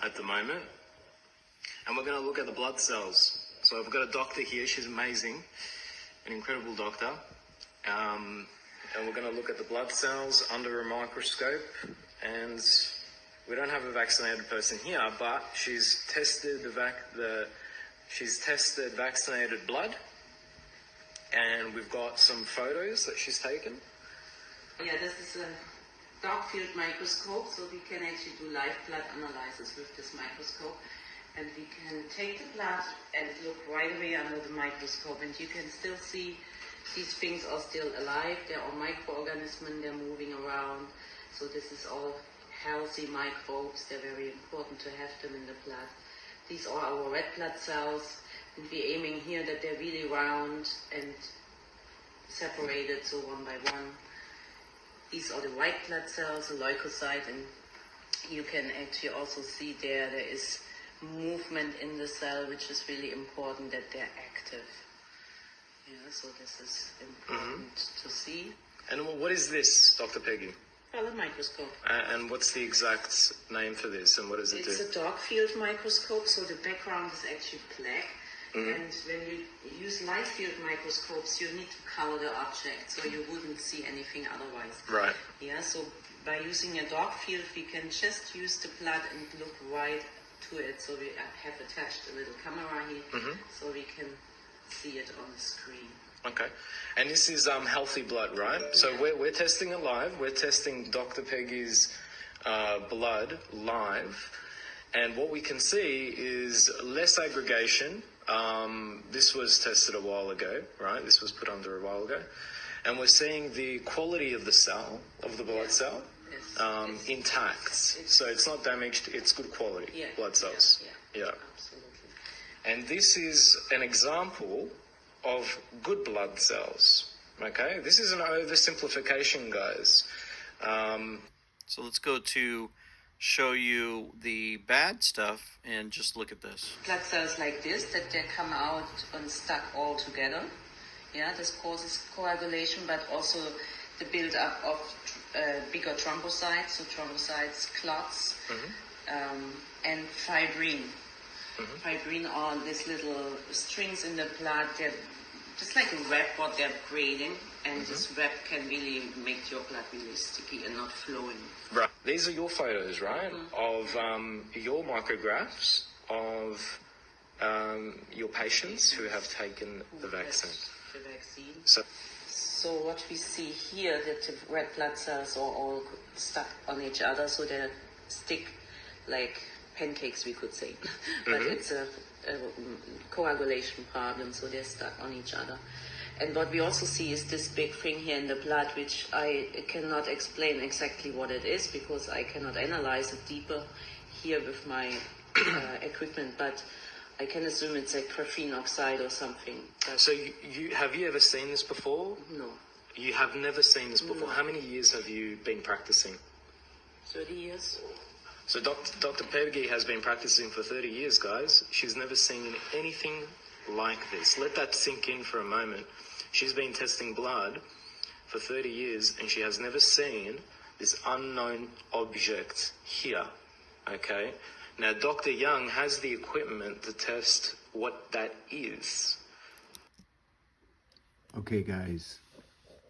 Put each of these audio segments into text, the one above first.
at the moment. And we're going to look at the blood cells. So I've got a doctor here. She's amazing, an incredible doctor. And we're going to look at the blood cells under a microscope. And we don't have a vaccinated person here, but she's tested vaccinated blood. And we've got some photos that she's taken. Yeah, this is a dark field microscope, so we can actually do live blood analysis with this microscope. And we can take the blood and look right away under the microscope, and you can still see these things are still alive. They're all microorganisms, they're moving around. So this is all healthy microbes. They're very important to have them in the blood. These are our red blood cells, and we're aiming here that they're really round and separated, so one by one. These are the white blood cells, the leukocyte, and you can actually also see there is movement in the cell, which is really important that they're active. Yeah, so this is important to see. And what is this, Dr. Peggy? Well, a microscope. And what's the exact name for this, and what does it do? It's a dark field microscope, so the background is actually black. And when you use light field microscopes, you need to color the object, so you wouldn't see anything otherwise. Right. Yeah, so by using a dark field, we can just use the blood and look right to it. So we have attached a little camera here, so we can see it on the screen. Okay. And this is healthy blood, right? So we're testing it live. We're testing Dr. Peggy's blood live. And what we can see is less aggregation. This was tested a while ago, right? This was put under a while ago. And we're seeing the quality of the cell, of the blood cell, intact. So it's not damaged, it's good quality blood cells. Yeah. Absolutely. And this is an example of good blood cells, okay? This is an oversimplification, guys. So let's go to show you the bad stuff and just look at this. Blood cells like this, that they come out and stuck all together. Yeah, this causes coagulation, but also the build-up of bigger thrombocytes, so thrombocytes, clots, and fibrin. Fibrin are these little strings in the blood. They're just like a web what they're creating, and this web can really make your blood really sticky and not flowing. Right. These are your photos, right, of your micrographs of your patients who have taken the vaccine. The vaccine. So what we see here, that the red blood cells are all stuck on each other, so they stick like pancakes, we could say. But it's a coagulation problem, so they're stuck on each other. And what we also see is this big thing here in the blood, which I cannot explain exactly what it is, because I cannot analyze it deeper here with my equipment, but I can assume it's like graphene oxide or something. So have you ever seen this before? No. You have never seen this before? No. How many years have you been practicing? 30 years. So Dr. Peggy has been practicing for 30 years, guys. She's never seen anything like this. Let that sink in for a moment. She's been testing blood for 30 years, and she has never seen this unknown object here, okay? Now, Dr. Young has the equipment to test what that is. Okay, guys,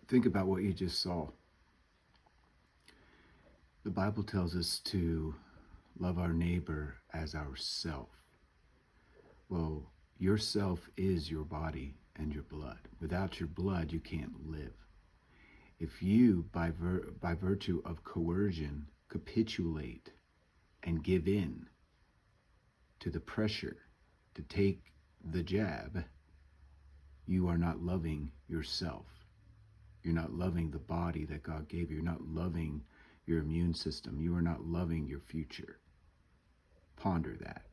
think about what you just saw. The Bible tells us to love our neighbor as ourself. Well, yourself is your body and your blood. Without your blood, you can't live. If you, by virtue of coercion, capitulate and give in to the pressure to take the jab, you are not loving yourself. You're not loving the body that God gave you. You're not loving your immune system. You are not loving your future. Ponder that.